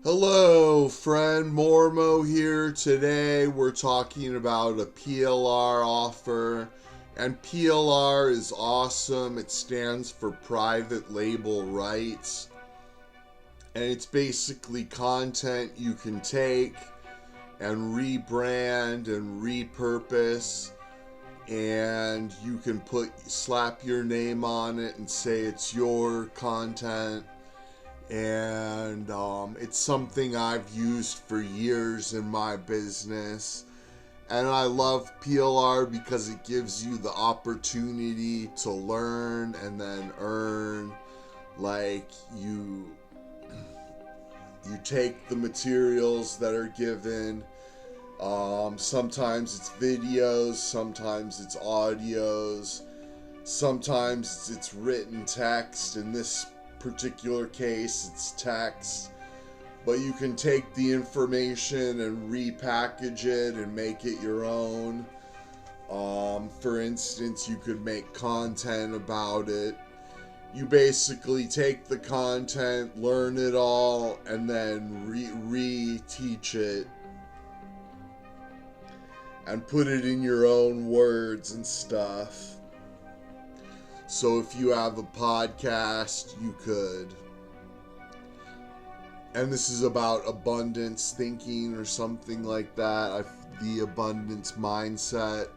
Hello, friend. Mormo here. Today we're talking about a PLR offer. And PLR is awesome. It stands for Private Label Rights. And it's basically content you can take and rebrand and repurpose. And you can slap your name on it and say it's your content. And it's something I've used for years in my business. And I love PLR because it gives you the opportunity to learn and then earn. Like you take the materials that are given. Sometimes it's videos, sometimes it's audios, sometimes it's written text. In this particular case, it's text. But you can take the information and repackage it and make it your own. For instance, you could make content about it. You basically take the content, learn it all, and then re-teach it and put it in your own words and stuff. So if you have a podcast, you could. And this is about abundance thinking or something like that. The abundance mindset.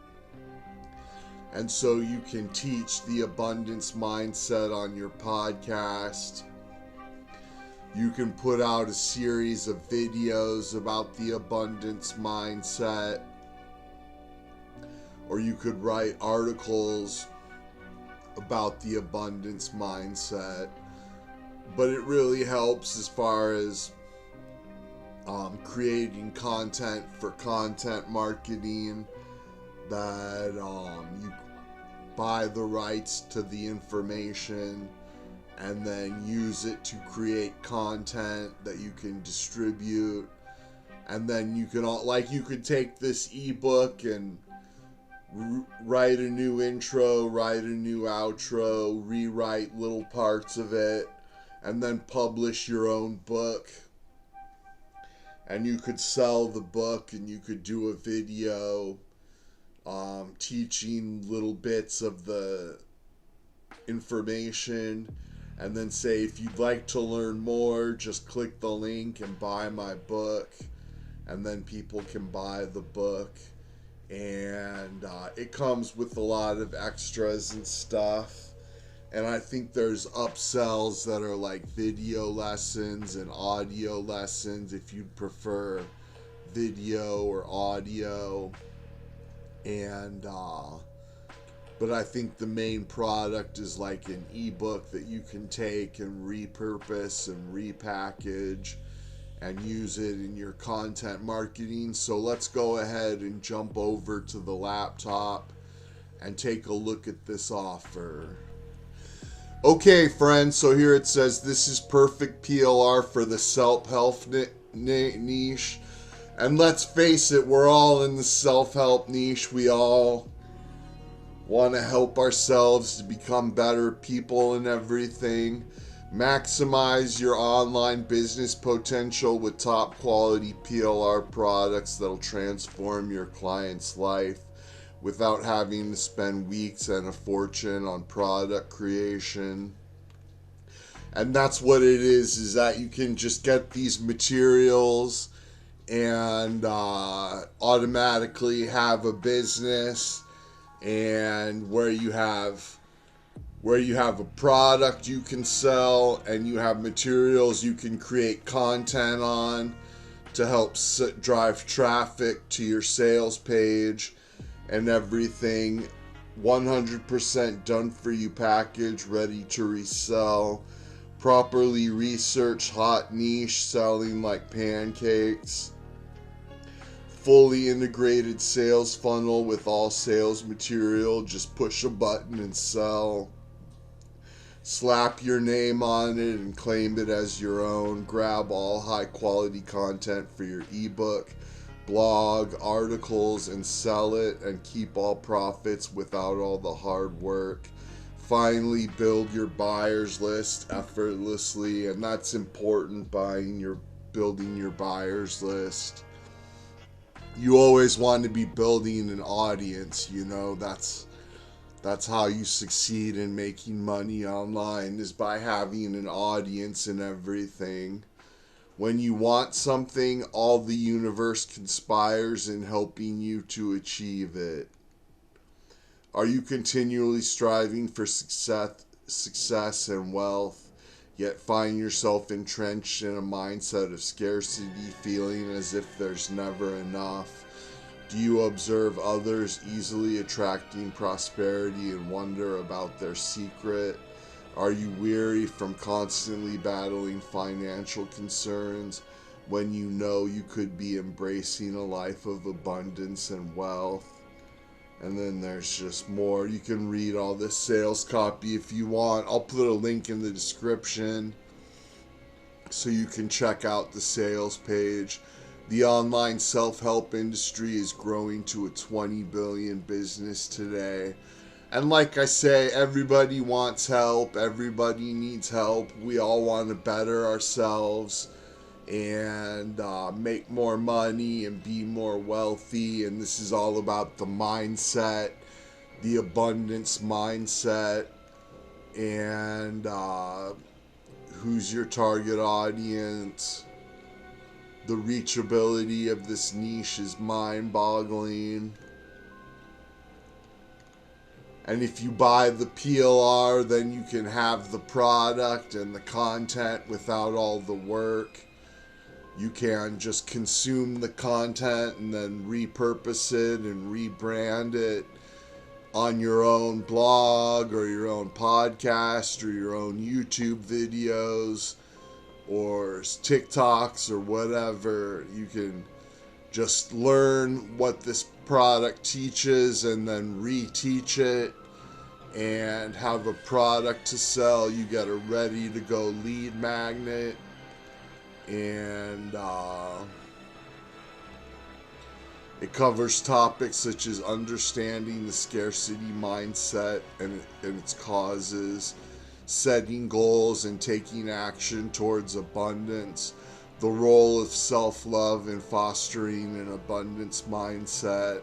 And so you can teach the abundance mindset on your podcast. You can put out a series of videos about the abundance mindset. Or you could write articles about the abundance mindset. But it really helps as far as creating content for content marketing, that you buy the rights to the information and then use it to create content that you can distribute. And then you could take this ebook and write a new intro, write a new outro, rewrite little parts of it, and then publish your own book. And you could sell the book, and you could do a video teaching little bits of the information, and then say, if you'd like to learn more, just click the link and buy my book. And then people can buy the book. And it comes with a lot of extras and stuff. And I think there's upsells that are like video lessons and audio lessons if you'd prefer video or audio. And but I think the main product is like an ebook that you can take and repurpose and repackage and use it in your content marketing. So let's go ahead and jump over to the laptop and take a look at this offer. Okay, friends, so here it says this is perfect PLR for the self-help niche. And let's face it, we're all in the self-help niche. We all want to help ourselves to become better people and everything. Maximize your online business potential with top quality PLR products that'll transform your client's life without having to spend weeks and a fortune on product creation. And that's what it is that you can just get these materials and automatically have a business, and where you have a product you can sell and you have materials you can create content on to help drive traffic to your sales page and everything. 100% done for you package, ready to resell. Properly researched hot niche, selling like pancakes. Fully integrated sales funnel with all sales material. Just push a button and sell. Slap your name on it and claim it as your own. Grab all high quality content for your ebook, blog, articles, and sell it, and keep all profits without all the hard work. Finally, build your buyers list effortlessly, and that's important, buying your building your buyer's list. You always want to be building an audience, you know, that's how you succeed in making money online, is by having an audience and everything. When you want something, all the universe conspires in helping you to achieve it. Are you continually striving for success and wealth, yet find yourself entrenched in a mindset of scarcity, feeling as if there's never enough? Do you observe others easily attracting prosperity and wonder about their secret? Are you weary from constantly battling financial concerns when you know you could be embracing a life of abundance and wealth? And then there's just more. You can read all this sales copy if you want. I'll put a link in the description so you can check out the sales page. The online self-help industry is growing to a 20 billion business today. And like I say, everybody wants help. Everybody needs help. We all want to better ourselves and make more money and be more wealthy. And this is all about the mindset, the abundance mindset, and who's your target audience. The reachability of this niche is mind-boggling. And if you buy the PLR, then you can have the product and the content without all the work. You can just consume the content and then repurpose it and rebrand it on your own blog or your own podcast or your own YouTube videos or TikToks or whatever. You can just learn what this product teaches and then reteach it and have a product to sell. You get a ready to go lead magnet. And it covers topics such as understanding the scarcity mindset and its causes, setting goals and taking action towards abundance, the role of self-love in fostering an abundance mindset,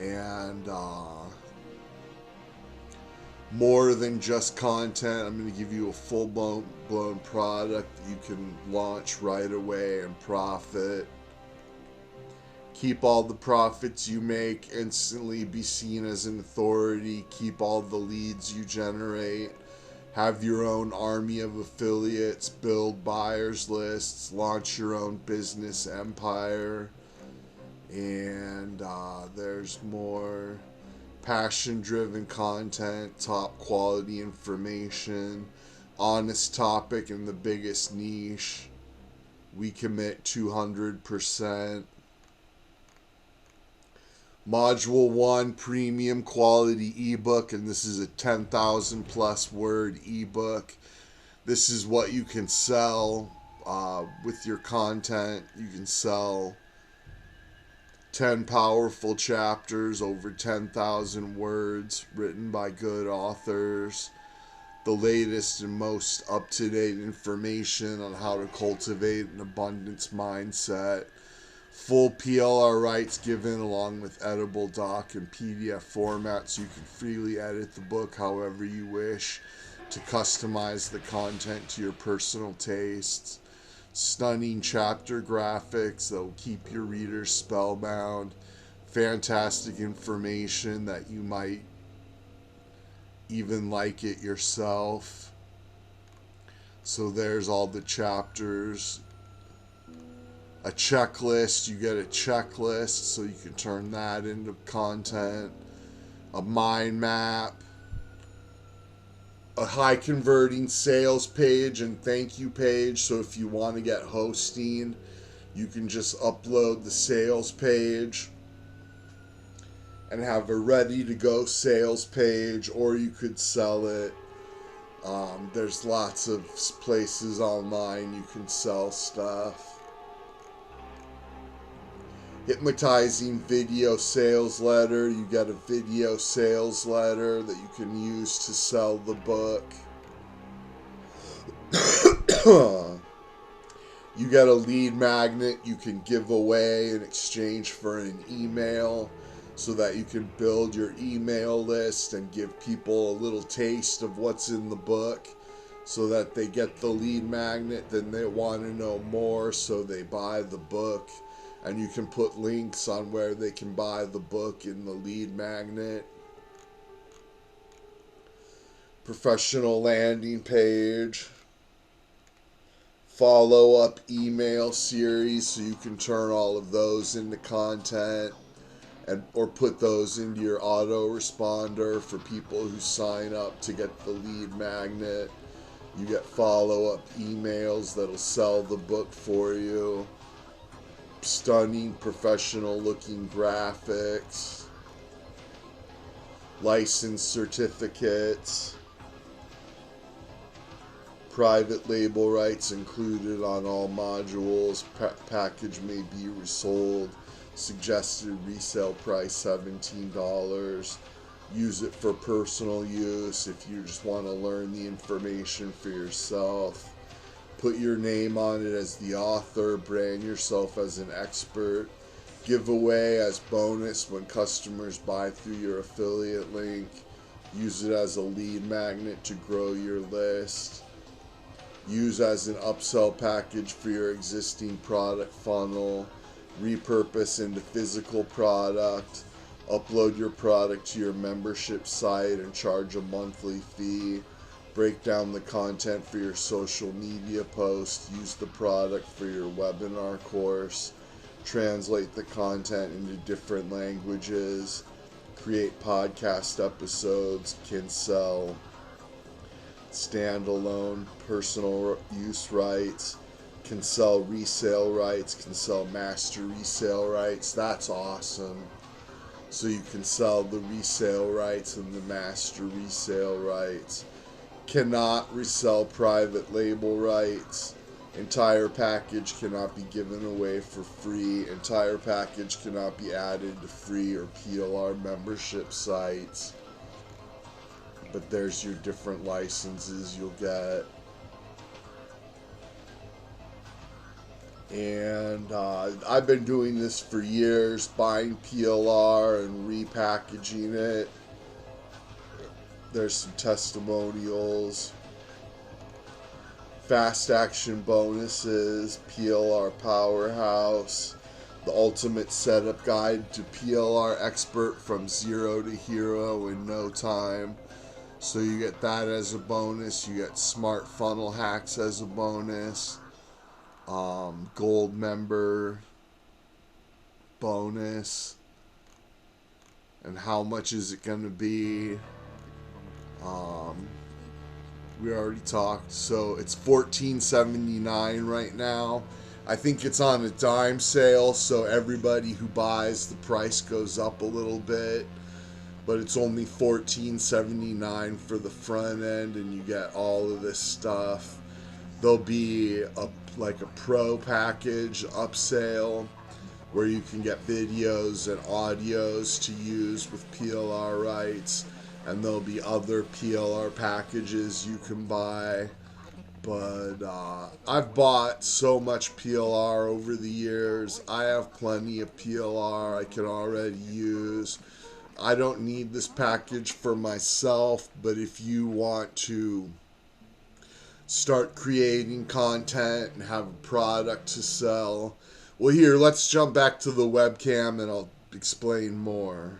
and more than just content. I'm going to give you a full-blown product that you can launch right away and profit. Keep all the profits you make, instantly be seen as an authority, keep all the leads you generate, have your own army of affiliates, build buyers lists, launch your own business empire, and there's more. Passion-driven content, top quality information, honest topic in the biggest niche. We commit 200%. Module 1, premium quality ebook, and this is a 10,000 plus word ebook. This is what you can sell with your content. You can sell 10 powerful chapters, over 10,000 words, written by good authors. The latest and most up-to-date information on how to cultivate an abundance mindset. Full PLR rights given along with editable doc and PDF format, so you can freely edit the book however you wish to customize the content to your personal tastes. Stunning chapter graphics that will keep your readers spellbound. Fantastic information that you might even like it yourself. So there's all the chapters. A checklist, you get a checklist so you can turn that into content. A mind map. A high converting sales page and thank you page, so if you want to get hosting, you can just upload the sales page and have a ready to go sales page, or you could sell it. There's lots of places online you can sell stuff. Hypnotizing video sales letter. You get a video sales letter that you can use to sell the book. You get a lead magnet you can give away in exchange for an email, so that you can build your email list and give people a little taste of what's in the book, so that they get the lead magnet, then they want to know more, so they buy the book. And you can put links on where they can buy the book in the lead magnet. Professional landing page. Follow-up email series, so you can turn all of those into content, or put those into your autoresponder for people who sign up to get the lead magnet. You get follow-up emails that'll sell the book for you. Stunning professional looking graphics. License certificates. Private label rights included on all modules. Package may be resold. Suggested resale price $17. Use it for personal use if you just want to learn the information for yourself. Put your name on it as the author. Brand yourself as an expert. Give away as bonus when customers buy through your affiliate link. Use it as a lead magnet to grow your list. Use as an upsell package for your existing product funnel. Repurpose into physical product. Upload your product to your membership site and charge a monthly fee. Break down the content for your social media post. Use the product for your webinar course. Translate the content into different languages. Create podcast episodes. Can sell standalone personal use rights. Can sell resale rights. Can sell master resale rights. That's awesome. So you can sell the resale rights and the master resale rights. Cannot resell private label rights. Entire package cannot be given away for free. Entire package cannot be added to free or PLR membership sites. But there's your different licenses you'll get. And I've been doing this for years, buying PLR and repackaging it. There's some testimonials. Fast action bonuses, PLR powerhouse, the ultimate setup guide to PLR expert from zero to hero in no time. So you get that as a bonus. You get smart funnel hacks as a bonus. Gold member bonus. And how much is it going to be? We already talked. So it's $14.79 right now. I think it's on a dime sale, so everybody who buys, the price goes up a little bit. But it's only $14.79 for the front end, and you get all of this stuff. There'll be a pro package upsale where you can get videos and audios to use with PLR rights, and there'll be other PLR packages you can buy. But I've bought so much PLR over the years. I have plenty of PLR I can already use. I don't need this package for myself, but if you want to start creating content and have a product to sell, well, here, let's jump back to the webcam and I'll explain more.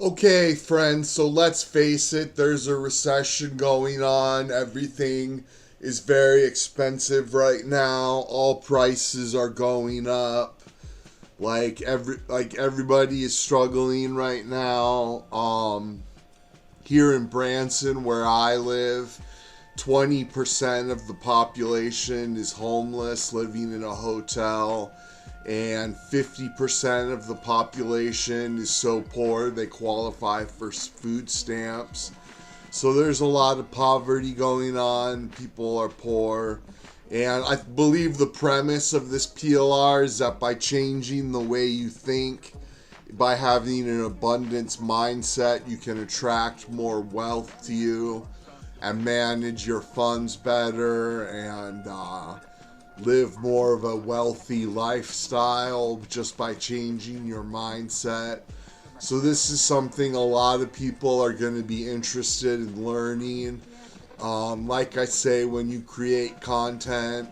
Okay, friends, so let's face it, there's a recession going on. Everything is very expensive right now. All prices are going up. Everybody is struggling right now. Here in Branson, where I live, 20% of the population is homeless, living in a hotel, and 50% of the population is so poor they qualify for food stamps. So there's a lot of poverty going on. People are poor. And I believe the premise of this PLR is that by changing the way you think, by having an abundance mindset, you can attract more wealth to you. and manage your funds better and live more of a wealthy lifestyle just by changing your mindset. So this is something a lot of people are going to be interested in learning. Like I say, when you create content,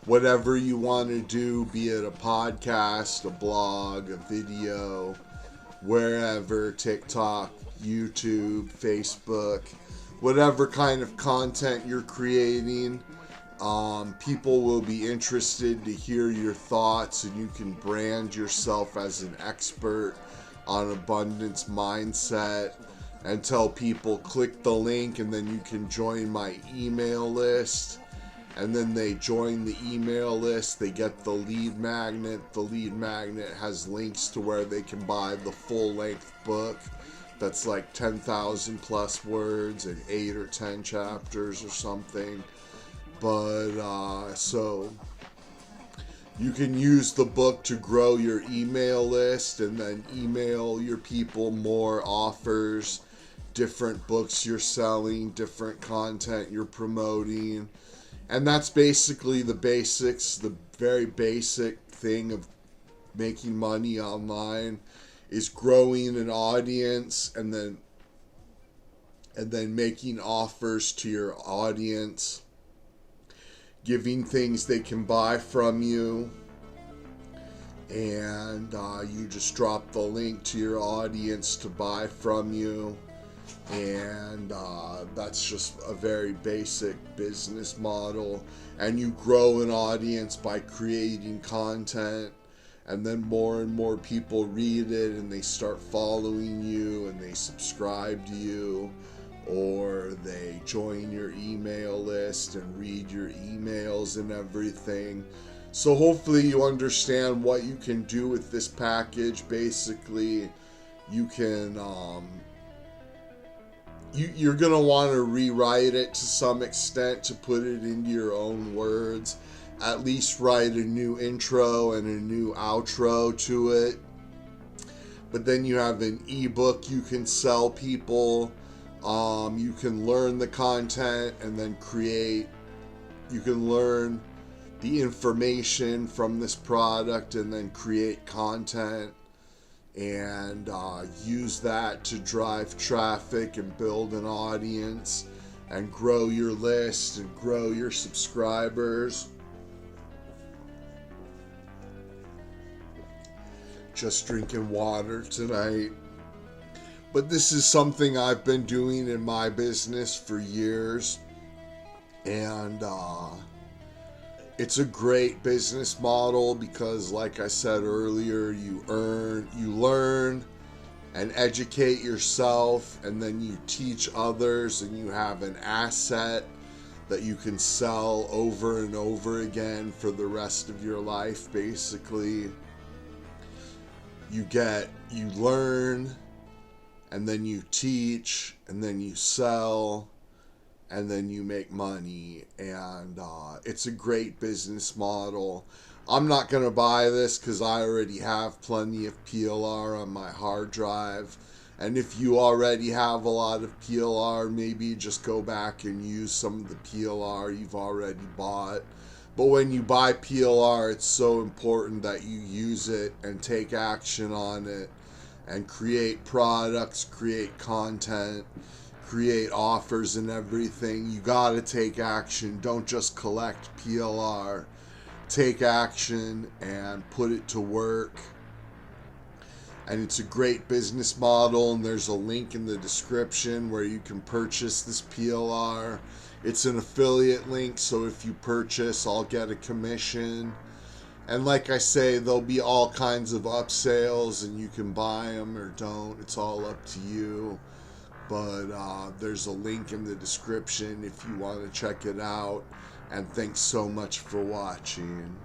whatever you want to do, be it a podcast, a blog, a video, wherever, TikTok, YouTube, Facebook, whatever kind of content you're creating, people will be interested to hear your thoughts, and you can brand yourself as an expert on abundance mindset and tell people click the link and then you can join my email list. And then they join the email list, they get the lead magnet. The lead magnet has links to where they can buy the full-length book that's like 10,000 plus words and 8 or 10 chapters or something. But so you can use the book to grow your email list and then email your people more offers, different books you're selling, different content you're promoting. And that's basically the basics, the very basic thing of making money online is growing an audience and then making offers to your audience, giving things they can buy from you, and you just drop the link to your audience to buy from you. And that's just a very basic business model. And you grow an audience by creating content, and then more and more people read it and they start following you and they subscribe to you, or they join your email list and read your emails and everything. So hopefully you understand what you can do with this package. Basically, you can you're going to want to rewrite it to some extent to put it into your own words. At least write a new intro and a new outro to it. But then you have an ebook you can sell people. You can learn the content and then you can learn the information from this product and then create content and use that to drive traffic and build an audience and grow your list and grow your subscribers. Just drinking water tonight. But this is something I've been doing in my business for years, and it's a great business model because, like I said earlier, you learn and educate yourself, and then you teach others, and you have an asset that you can sell over and over again for the rest of your life. Basically, you learn, and then you teach, and then you sell, and then you make money, and it's a great business model. I'm not going to buy this because I already have plenty of PLR on my hard drive, and if you already have a lot of PLR, maybe just go back and use some of the PLR you've already bought. But when you buy PLR, it's so important that you use it and take action on it and create products, create content, create offers and everything. You gotta take action. Don't just collect PLR. Take action and put it to work. And it's a great business model, and there's a link in the description where you can purchase this PLR. It's an affiliate link, so if you purchase, I'll get a commission. And like I say, there'll be all kinds of upsales, and you can buy them or don't. It's all up to you. But there's a link in the description if you want to check it out. And thanks so much for watching.